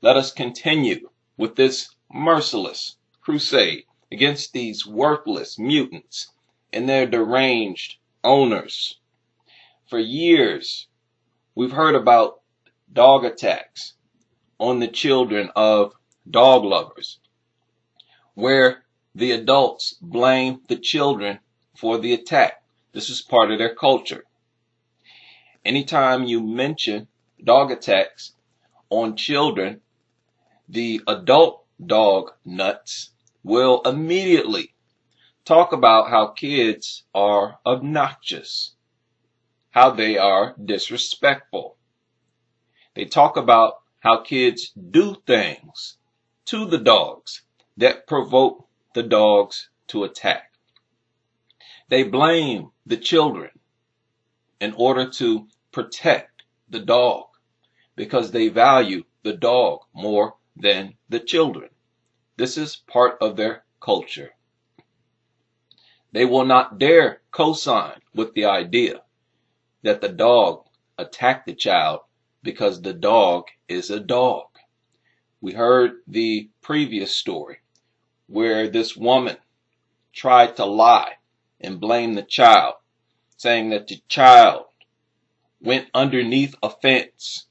let us continue with this merciless crusade against these worthless mutants and their deranged owners. For years, we've heard about dog attacks on the children of dog lovers, where the adults blame the children for the attack. This is part of their culture. Anytime you mention dog attacks on children, the adult dog nuts will immediately talk about how kids are obnoxious, how they are disrespectful. They talk about how kids do things to the dogs that provoke the dogs to attack. They blame the children in order to protect the dog because they value the dog more than the children. This is part of their culture. They will not dare co-sign with the idea that the dog attacked the child because the dog is a dog. We heard the previous story where this woman tried to lie and blame the child, saying that the child went underneath a fence,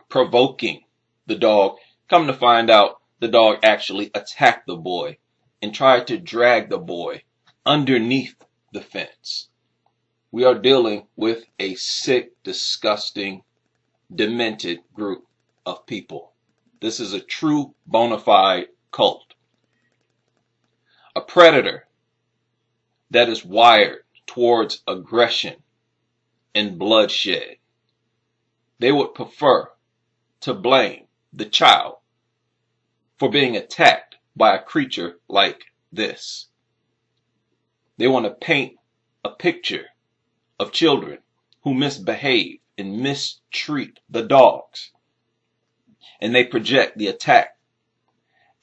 provoking the dog. Come to find out, the dog actually attacked the boy and tried to drag the boy underneath the fence. We are dealing with a sick, disgusting, demented group of people. This is a true bona fide cult. A predator that is wired towards aggression and bloodshed. They would prefer to blame the child for being attacked by a creature like this. They want to paint a picture of children who misbehave and mistreat the dogs. And they project the attack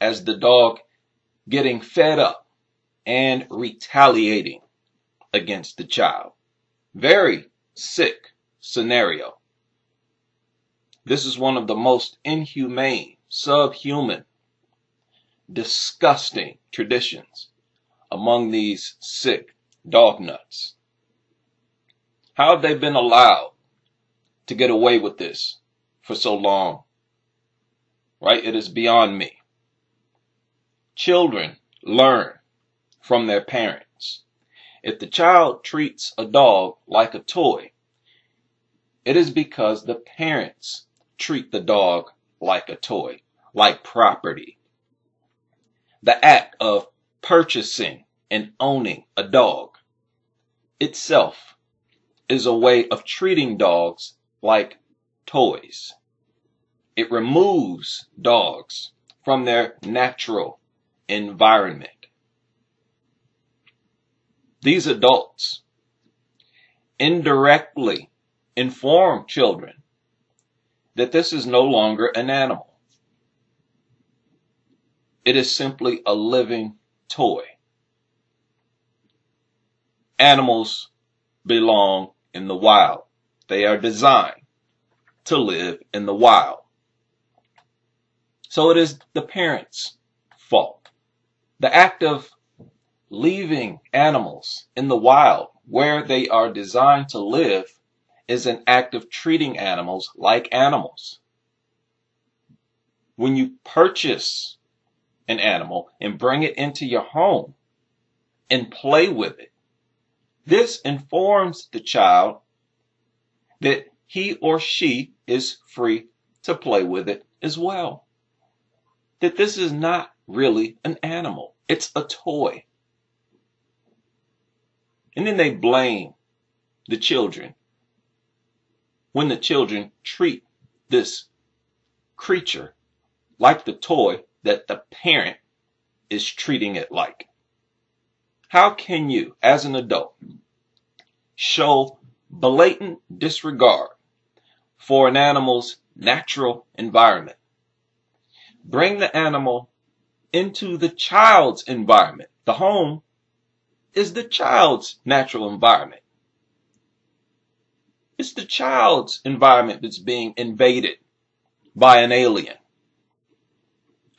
as the dog getting fed up and retaliating against the child. Very sick scenario. This is one of the most inhumane, subhuman, disgusting traditions among these sick dog nuts. How have they been allowed to get away with this for so long? Right? It is beyond me. Children learn from their parents. If the child treats a dog like a toy, it is because the parents treat the dog like a toy, like property. The act of purchasing and owning a dog itself is a way of treating dogs like toys. It removes dogs from their natural environment. These adults indirectly inform children that this is no longer an animal. It is simply a living toy. Animals belong in the wild. They are designed to live in the wild. So it is the parents' fault. The act of leaving animals in the wild where they are designed to live is an act of treating animals like animals. When you purchase an animal and bring it into your home and play with it, this informs the child that he or she is free to play with it as well. That this is not really an animal. It's a toy. And then they blame the children when the children treat this creature like the toy that the parent is treating it like. How can you, as an adult, show blatant disregard for an animal's natural environment? Bring the animal into the child's environment. The home is the child's natural environment. It's the child's environment that's being invaded by an alien.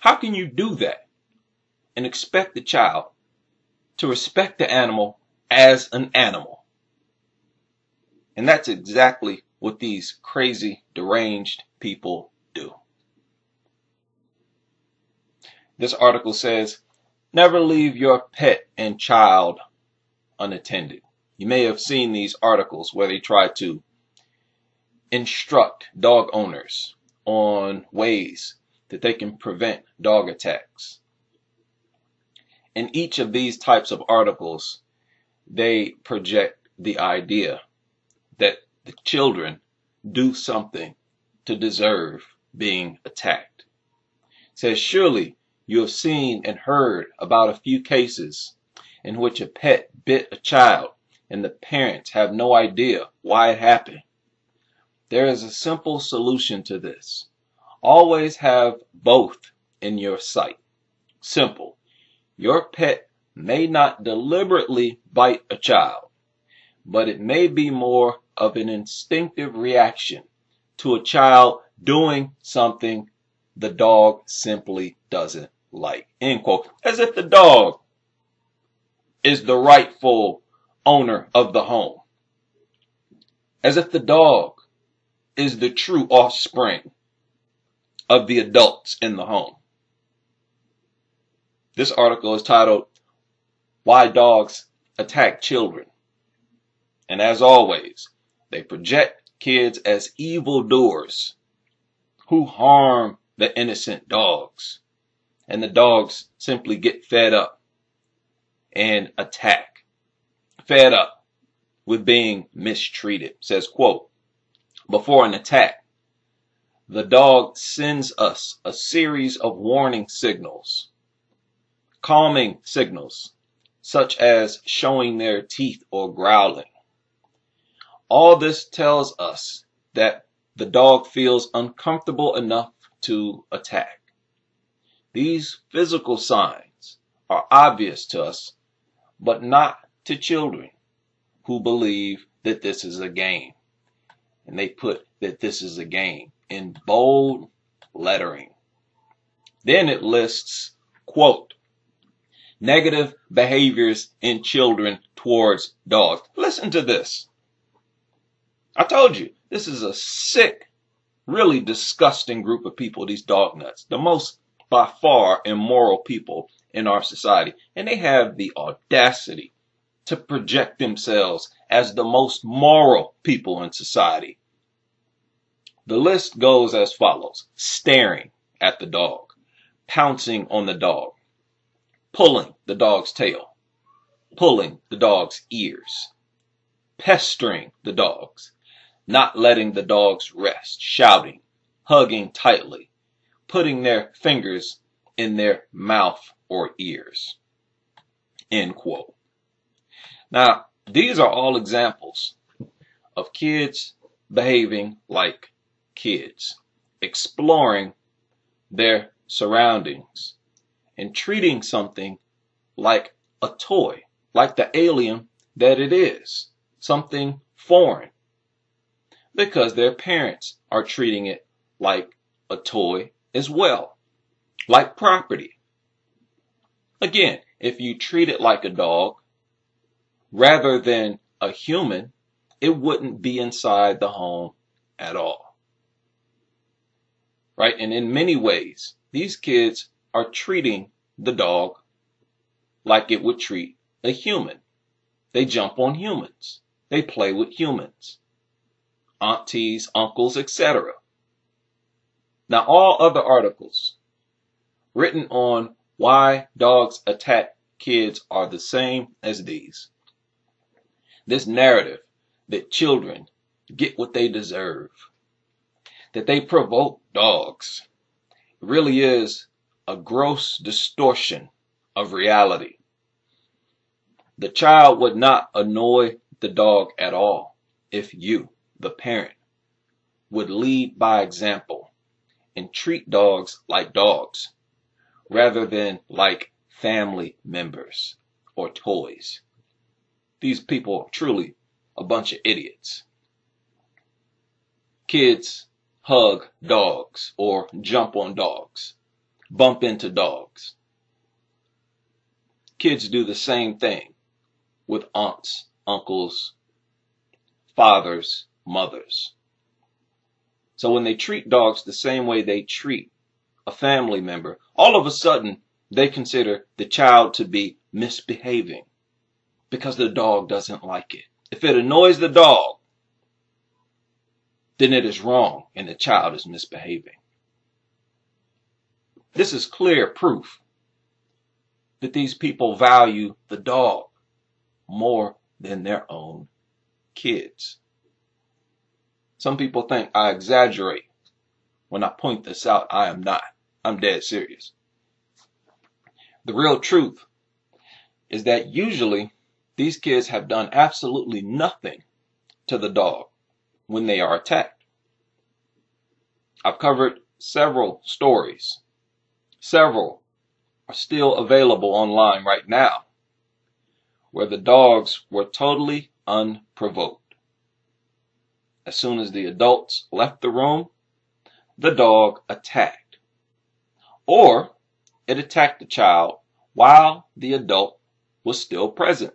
How can you do that and expect the child to respect the animal as an animal? And that's exactly what these crazy, deranged people do. This article says, never leave your pet and child unattended. You may have seen these articles where they try to instruct dog owners on ways that they can prevent dog attacks. In each of these types of articles, they project the idea that the children do something to deserve being attacked. It says, surely you have seen and heard about a few cases in which a pet bit a child and the parents have no idea why it happened. There is a simple solution to this. Always have both in your sight. Simple. Your pet may not deliberately bite a child, but it may be more of an instinctive reaction to a child doing something the dog simply doesn't like. End quote. As if the dog is the rightful owner of the home. As if the dog is the true offspring of the adults in the home. This article is titled, Why Dogs Attack Children. And as always, they project kids as evildoers who harm the innocent dogs. And the dogs simply get fed up and attack. Fed up with being mistreated. It says, quote, before an attack, the dog sends us a series of warning signals, calming signals, such as showing their teeth or growling. All this tells us that the dog feels uncomfortable enough to attack. These physical signs are obvious to us, but not to children who believe that this is a game. And they put that this is a game in bold lettering. Then it lists, quote, negative behaviors in children towards dogs. Listen to this. I told you, this is a sick, really disgusting group of people, these dog nuts. The most, by far, immoral people in our society. And they have the audacity to project themselves as the most moral people in society. The list goes as follows. Staring at the dog, pouncing on the dog, pulling the dog's tail, pulling the dog's ears, pestering the dogs, not letting the dogs rest, shouting, hugging tightly, putting their fingers in their mouth or ears. End quote. Now, these are all examples of kids behaving like kids, exploring their surroundings and treating something like a toy, like the alien that it is, something foreign, because their parents are treating it like a toy as well, like property. Again, if you treat it like a dog rather than a human, it wouldn't be inside the home at all. Right? And in many ways, these kids are treating the dog like it would treat a human. They jump on humans. They play with humans. Aunties, uncles, etc. Now, all other articles written on why dogs attack kids are the same as these. This narrative that children get what they deserve, that they provoke dogs, really is a gross distortion of reality. The child would not annoy the dog at all if you, the parent, would lead by example and treat dogs like dogs rather than like family members or toys. These people are truly a bunch of idiots. Kids hug dogs or jump on dogs bump into dogs. Kids do the same thing with aunts, uncles, fathers, mothers. So when they treat dogs the same way they treat a family member, all of a sudden they consider the child to be misbehaving because the dog doesn't like it. If it annoys the dog, then it is wrong and the child is misbehaving. This is clear proof that these people value the dog more than their own kids. Some people think I exaggerate when I point this out. I am not. I'm dead serious. The real truth is that usually these kids have done absolutely nothing to the dog when they are attacked. I've covered several stories. Several are still available online right now where the dogs were totally unprovoked. As soon as the adults left the room, the dog attacked. Or it attacked the child while the adult was still present.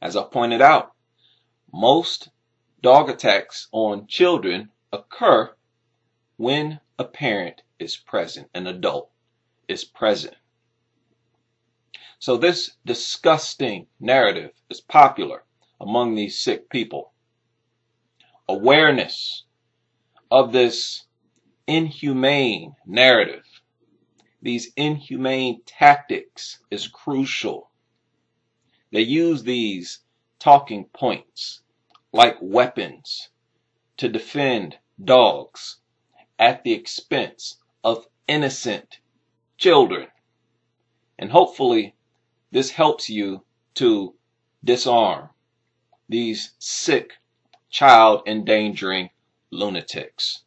As I pointed out, most dog attacks on children occur when a parent is present, an adult is present. So this disgusting narrative is popular among these sick people. Awareness of this inhumane narrative, these inhumane tactics, is crucial. They use these talking points like weapons to defend dogs at the expense of innocent children. And hopefully this helps you to disarm these sick, child endangering lunatics.